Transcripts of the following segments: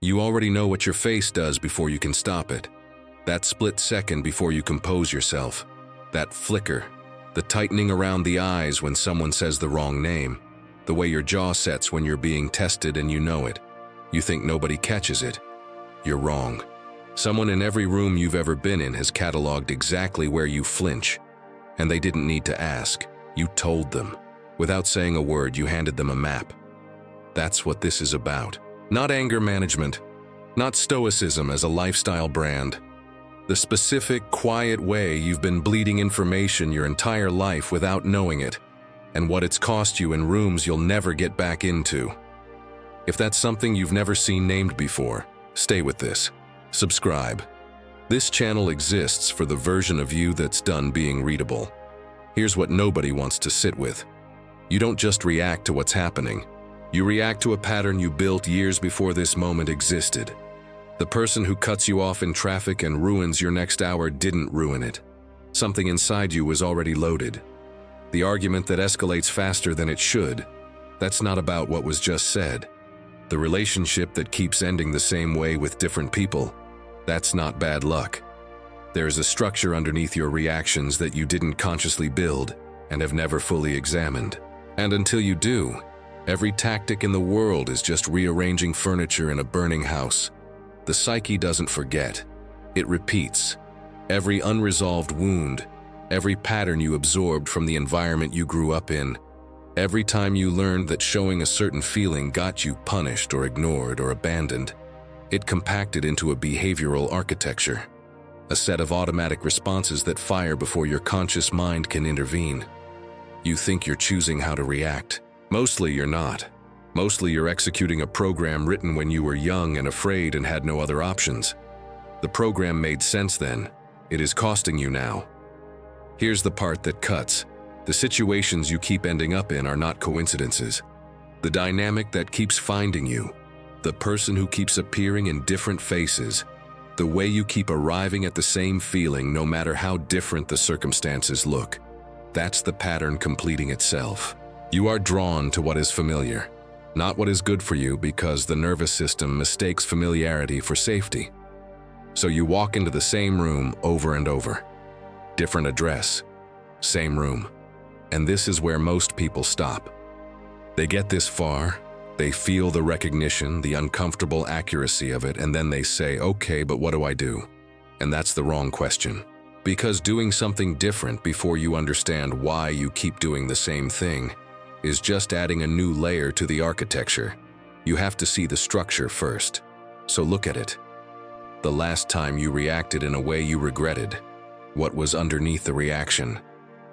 You already know what your face does before you can stop it. That split second before you compose yourself. That flicker. The tightening around the eyes when someone says the wrong name. The way your jaw sets when you're being tested and you know it. You think nobody catches it. You're wrong. Someone in every room you've ever been in has cataloged exactly where you flinch. And they didn't need to ask. You told them. Without saying a word, you handed them a map. That's what this is about. Not anger management. Not stoicism as a lifestyle brand. The specific, quiet way you've been bleeding information your entire life without knowing it, and what it's cost you in rooms you'll never get back into. If that's something you've never seen named before, stay with this. Subscribe. This channel exists for the version of you that's done being readable. Here's what nobody wants to sit with. You don't just react to what's happening. You react to a pattern you built years before this moment existed. The person who cuts you off in traffic and ruins your next hour didn't ruin it. Something inside you was already loaded. The argument that escalates faster than it should, that's not about what was just said. The relationship that keeps ending the same way with different people, that's not bad luck. There's a structure underneath your reactions that you didn't consciously build and have never fully examined. And until you do, every tactic in the world is just rearranging furniture in a burning house. The psyche doesn't forget. It repeats. Every unresolved wound, every pattern you absorbed from the environment you grew up in, every time you learned that showing a certain feeling got you punished or ignored or abandoned, it compacted into a behavioral architecture, a set of automatic responses that fire before your conscious mind can intervene. You think you're choosing how to react. Mostly you're not. Mostly you're executing a program written when you were young and afraid and had no other options. The program made sense then. It is costing you now. Here's the part that cuts. The situations you keep ending up in are not coincidences. The dynamic that keeps finding you. The person who keeps appearing in different faces. The way you keep arriving at the same feeling no matter how different the circumstances look. That's the pattern completing itself. You are drawn to what is familiar. Not what is good for you, because the nervous system mistakes familiarity for safety. So you walk into the same room over and over. Different address, same room. And this is where most people stop. They get this far, they feel the recognition, the uncomfortable accuracy of it, and then they say, okay, but what do I do? And that's the wrong question. Because doing something different before you understand why you keep doing the same thing is just adding a new layer to the architecture. You have to see the structure first. So look at it. The last time you reacted in a way you regretted. What was underneath the reaction?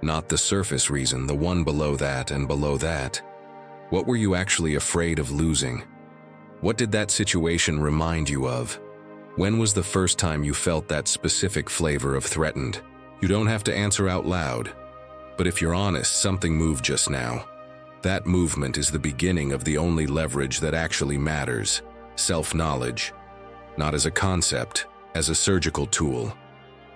Not the surface reason, the one below that and below that. What were you actually afraid of losing? What did that situation remind you of? When was the first time you felt that specific flavor of threatened? You don't have to answer out loud. But if you're honest, something moved just now. That movement is the beginning of the only leverage that actually matters. Self-knowledge. Not as a concept, as a surgical tool.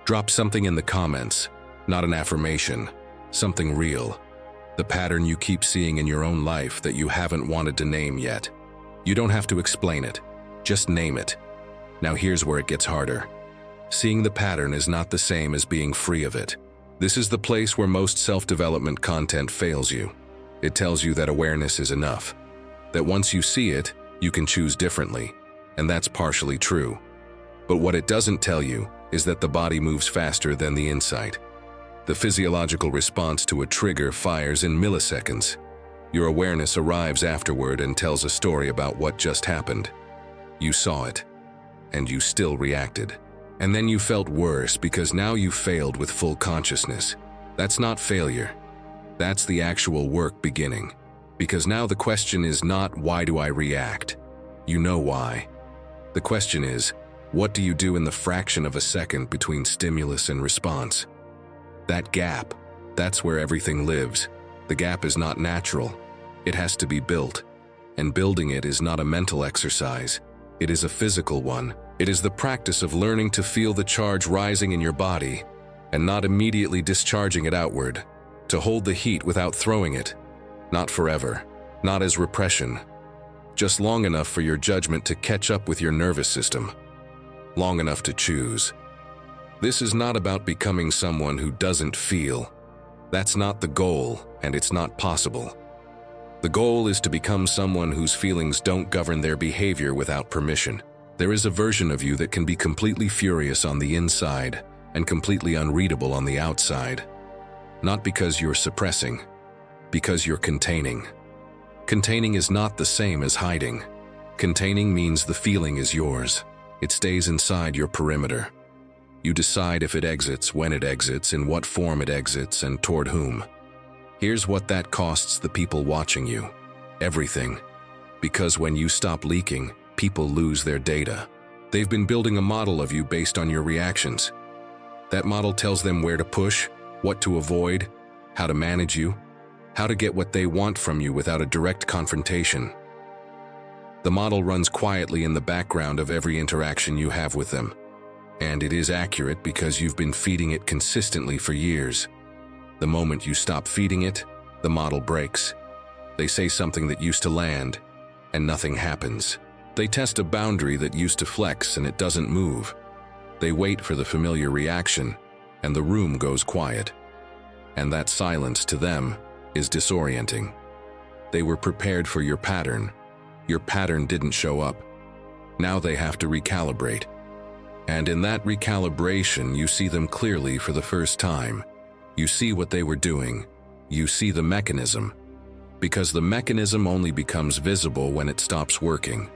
Drop something in the comments, not an affirmation, something real. The pattern you keep seeing in your own life that you haven't wanted to name yet. You don't have to explain it, just name it. Now here's where it gets harder. Seeing the pattern is not the same as being free of it. This is the place where most self-development content fails you. It tells you that awareness is enough. That once you see it, you can choose differently. And that's partially true. But what it doesn't tell you is that the body moves faster than the insight. The physiological response to a trigger fires in milliseconds. Your awareness arrives afterward and tells a story about what just happened. You saw it, and you still reacted. And then you felt worse because now you failed with full consciousness. That's not failure. That's the actual work beginning. Because now the question is not, why do I react? You know why. The question is, what do you do in the fraction of a second between stimulus and response? That gap, that's where everything lives. The gap is not natural. It has to be built. And building it is not a mental exercise. It is a physical one. It is the practice of learning to feel the charge rising in your body and not immediately discharging it outward. To hold the heat without throwing it. Not forever. Not as repression. just long enough for your judgment to catch up with your nervous system, long enough to choose. This is not about becoming someone who doesn't feel. That's not the goal, and it's not possible. The goal is to become someone whose feelings don't govern their behavior without permission. There is a version of you that can be completely furious on the inside and completely unreadable on the outside. Not because you're suppressing, because you're containing. Containing is not the same as hiding. Containing means the feeling is yours. It stays inside your perimeter. You decide if it exits, when it exits, in what form it exits, and toward whom. Here's what that costs the people watching you. Everything. Because when you stop leaking, people lose their data. They've been building a model of you based on your reactions. That model tells them where to push, what to avoid, how to manage you, how to get what they want from you without a direct confrontation. The model runs quietly in the background of every interaction you have with them. And it is accurate because you've been feeding it consistently for years. The moment you stop feeding it, the model breaks. They say something that used to land, and nothing happens. They test a boundary that used to flex, and it doesn't move. They wait for the familiar reaction, and the room goes quiet. And that silence to them is disorienting. They were prepared for your pattern. Your pattern didn't show up. Now they have to recalibrate. And in that recalibration, you see them clearly for the first time. You see what they were doing. You see the mechanism. Because the mechanism only becomes visible when it stops working.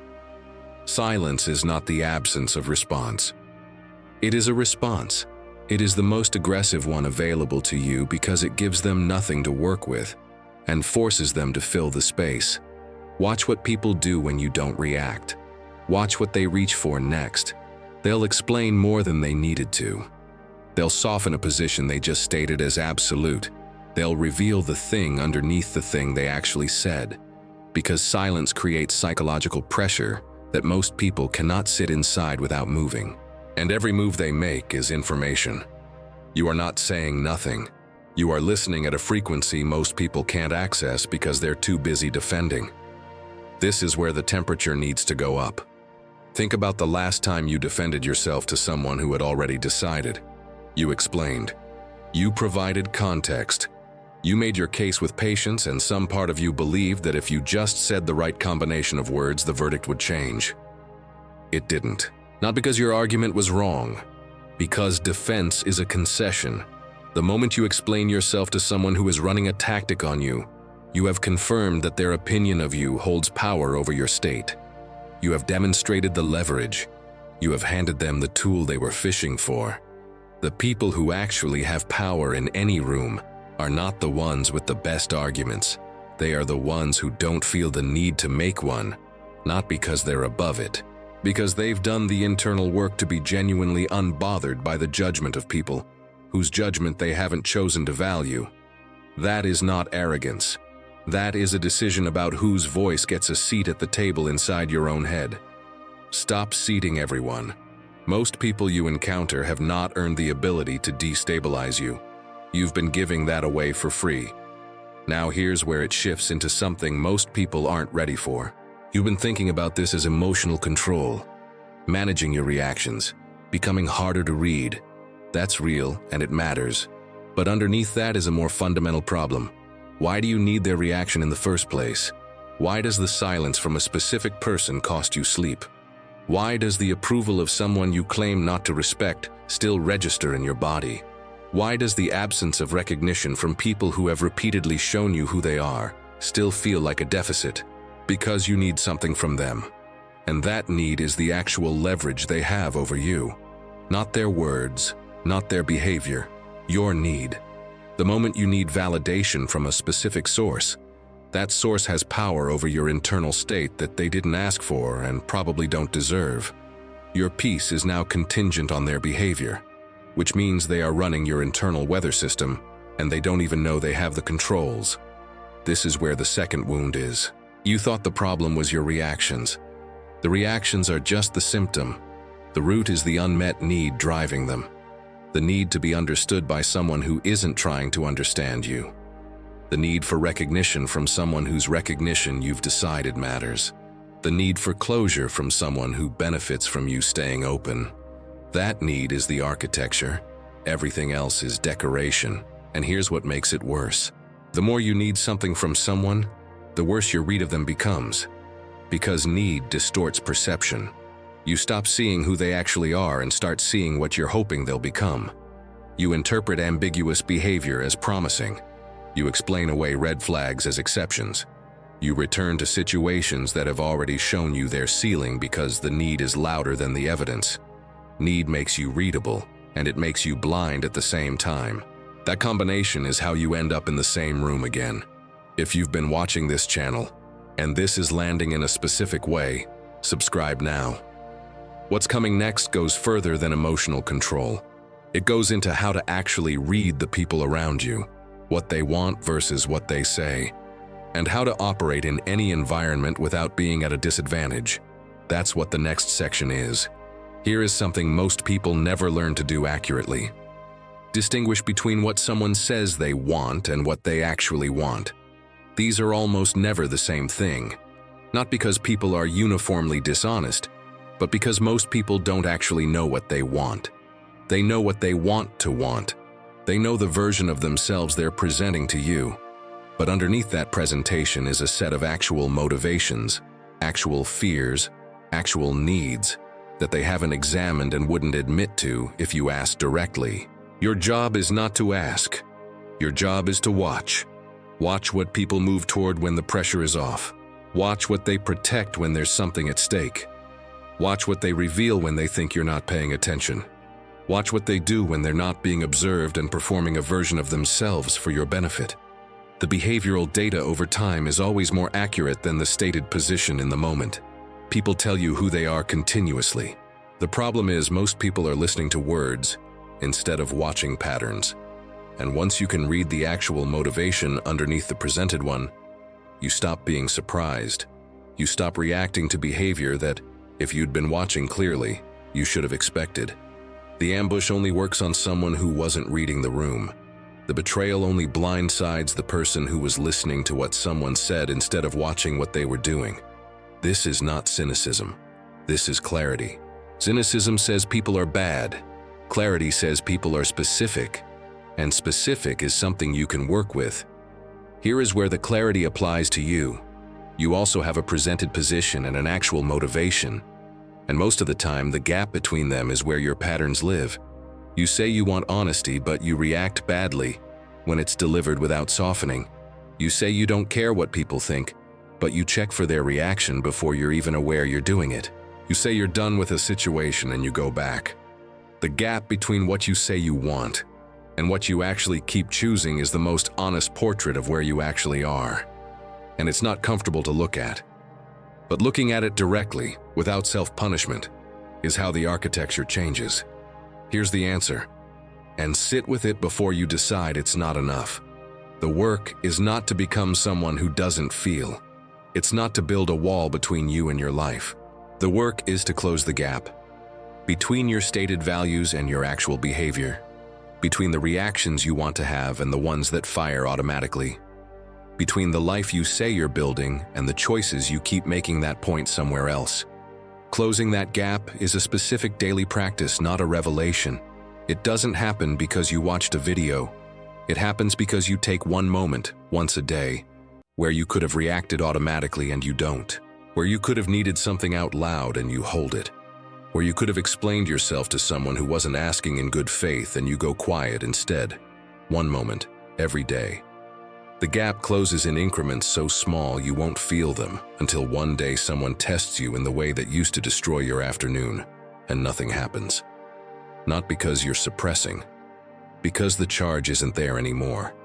Silence is not the absence of response. It is a response. It is the most aggressive one available to you because it gives them nothing to work with and forces them to fill the space. Watch what people do when you don't react. Watch what they reach for next. They'll explain more than they needed to. They'll soften a position they just stated as absolute. They'll reveal the thing underneath the thing they actually said. Because silence creates psychological pressure that most people cannot sit inside without moving. And every move they make is information. You are not saying nothing. You are listening at a frequency most people can't access because they're too busy defending. This is where the temperature needs to go up. Think about the last time you defended yourself to someone who had already decided. You explained. You provided context. You made your case with patience, and some part of you believed that if you just said the right combination of words, the verdict would change. It didn't. Not because your argument was wrong. Because defense is a concession. The moment you explain yourself to someone who is running a tactic on you, you have confirmed that their opinion of you holds power over your state. You have demonstrated the leverage. You have handed them the tool they were fishing for. The people who actually have power in any room are not the ones with the best arguments. They are the ones who don't feel the need to make one, not because they're above it, because they've done the internal work to be genuinely unbothered by the judgment of people, whose judgment they haven't chosen to value. That is not arrogance. That is a decision about whose voice gets a seat at the table inside your own head. Stop seating everyone. Most people you encounter have not earned the ability to destabilize you. You've been giving that away for free. Now here's where it shifts into something most people aren't ready for. You've been thinking about this as emotional control, managing your reactions, becoming harder to read. That's real and it matters. But underneath that is a more fundamental problem. Why do you need their reaction in the first place? Why does the silence from a specific person cost you sleep? Why does the approval of someone you claim not to respect still register in your body? Why does the absence of recognition from people who have repeatedly shown you who they are still feel like a deficit? Because you need something from them. And that need is the actual leverage they have over you. Not their words, not their behavior, your need. The moment you need validation from a specific source, that source has power over your internal state that they didn't ask for and probably don't deserve. Your peace is now contingent on their behavior, which means they are running your internal weather system, and they don't even know they have the controls. This is where the second wound is. You thought the problem was your reactions. The reactions are just the symptom. The root is the unmet need driving them. The need to be understood by someone who isn't trying to understand you. The need for recognition from someone whose recognition you've decided matters. The need for closure from someone who benefits from you staying open. That need is the architecture. Everything else is decoration. And here's what makes it worse. The more you need something from someone, the worse your read of them becomes. Because need distorts perception. You stop seeing who they actually are and start seeing what you're hoping they'll become. You interpret ambiguous behavior as promising. You explain away red flags as exceptions. You return to situations that have already shown you their ceiling because the need is louder than the evidence. Need makes you readable, and it makes you blind at the same time. That combination is how you end up in the same room again. If you've been watching this channel, and this is landing in a specific way, subscribe now. What's coming next goes further than emotional control. It goes into how to actually read the people around you, what they want versus what they say, and how to operate in any environment without being at a disadvantage. That's what the next section is. Here is something most people never learn to do accurately. Distinguish between what someone says they want and what they actually want. These are almost never the same thing. Not because people are uniformly dishonest, but because most people don't actually know what they want. They know what they want to want. They know the version of themselves they're presenting to you. But underneath that presentation is a set of actual motivations, actual fears, actual needs that they haven't examined and wouldn't admit to if you asked directly. Your job is not to ask. Your job is to watch. Watch what people move toward when the pressure is off. Watch what they protect when there's something at stake. Watch what they reveal when they think you're not paying attention. Watch what they do when they're not being observed and performing a version of themselves for your benefit. The behavioral data over time is always more accurate than the stated position in the moment. People tell you who they are continuously. The problem is most people are listening to words instead of watching patterns. And once you can read the actual motivation underneath the presented one, you stop being surprised. You stop reacting to behavior that, if you'd been watching clearly, you should have expected. The ambush only works on someone who wasn't reading the room. The betrayal only blindsides the person who was listening to what someone said instead of watching what they were doing. This is not cynicism. This is clarity. Cynicism says people are bad. Clarity says people are specific. And specific is something you can work with. Here is where the clarity applies to you. You also have a presented position and an actual motivation. And most of the time, the gap between them is where your patterns live. You say you want honesty, but you react badly when it's delivered without softening. You say you don't care what people think, but you check for their reaction before you're even aware you're doing it. You say you're done with a situation and you go back. The gap between what you say you want and what you actually keep choosing is the most honest portrait of where you actually are. And it's not comfortable to look at. But looking at it directly, without self-punishment, is how the architecture changes. Here's the answer. And sit with it before you decide it's not enough. The work is not to become someone who doesn't feel. It's not to build a wall between you and your life. The work is to close the gap between your stated values and your actual behavior, between the reactions you want to have and the ones that fire automatically, between the life you say you're building and the choices you keep making that point somewhere else. Closing that gap is a specific daily practice, not a revelation. It doesn't happen because you watched a video. It happens because you take one moment, once a day, where you could have reacted automatically and you don't, where you could have needed something out loud and you hold it, where you could have explained yourself to someone who wasn't asking in good faith and you go quiet instead. One moment, every day. The gap closes in increments so small you won't feel them until one day someone tests you in the way that used to destroy your afternoon, and nothing happens. Not because you're suppressing, because the charge isn't there anymore.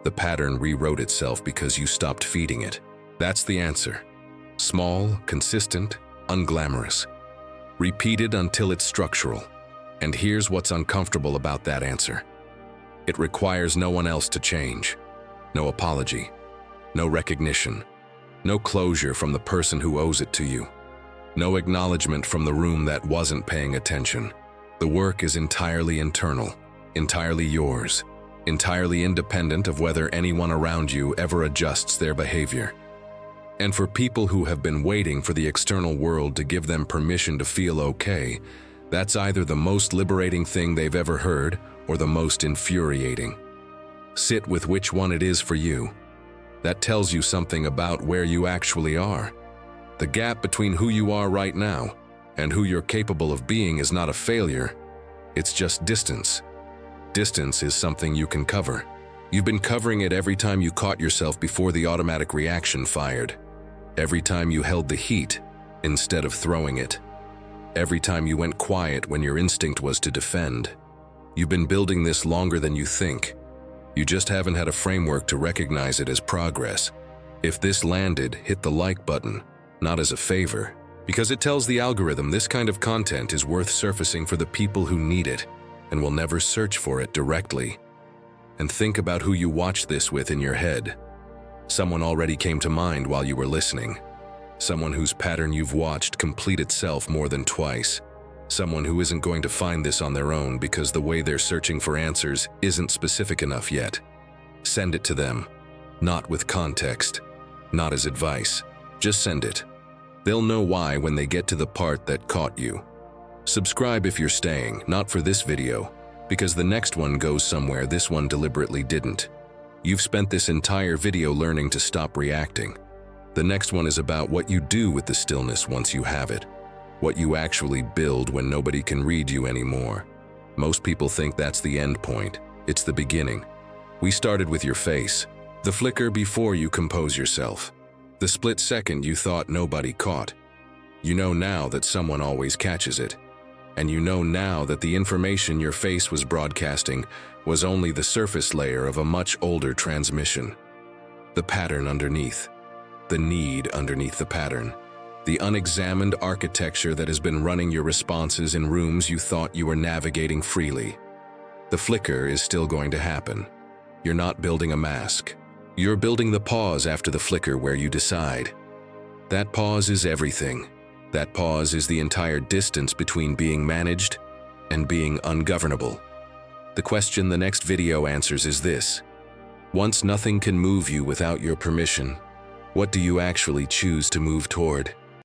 The pattern rewrote itself because you stopped feeding it. That's the answer. Small, consistent, unglamorous. Repeated until it's structural. And here's what's uncomfortable about that answer. It requires no one else to change. No apology, no recognition, no closure from the person who owes it to you, no acknowledgement from the room that wasn't paying attention. The work is entirely internal, entirely yours, entirely independent of whether anyone around you ever adjusts their behavior. And for people who have been waiting for the external world to give them permission to feel okay, that's either the most liberating thing they've ever heard or the most infuriating. Sit with which one it is for you. That tells you something about where you actually are. The gap between who you are right now and who you're capable of being is not a failure, it's just distance. Distance is something you can cover. You've been covering it every time you caught yourself before the automatic reaction fired. Every time you held the heat instead of throwing it. Every time you went quiet when your instinct was to defend. You've been building this longer than you think. You just haven't had a framework to recognize it as progress. If this landed, hit the like button, not as a favor, because it tells the algorithm this kind of content is worth surfacing for the people who need it and will never search for it directly. And think about who you watch this with in your head. Someone already came to mind while you were listening. Someone whose pattern you've watched complete itself more than twice. Someone who isn't going to find this on their own because the way they're searching for answers isn't specific enough yet. Send it to them. Not with context. Not as advice. Just send it. They'll know why when they get to the part that caught you. Subscribe if you're staying, not for this video, because the next one goes somewhere this one deliberately didn't. You've spent this entire video learning to stop reacting. The next one is about what you do with the stillness once you have it. What you actually build when nobody can read you anymore. Most people think that's the end point. It's the beginning. We started with your face. The flicker before you compose yourself. The split second you thought nobody caught. You know now that someone always catches it. And you know now that the information your face was broadcasting was only the surface layer of a much older transmission. The pattern underneath. The need underneath the pattern. The unexamined architecture that has been running your responses in rooms you thought you were navigating freely. The flicker is still going to happen. You're not building a mask. You're building the pause after the flicker where you decide. That pause is everything. That pause is the entire distance between being managed and being ungovernable. The question the next video answers is this. Once nothing can move you without your permission, what do you actually choose to move toward?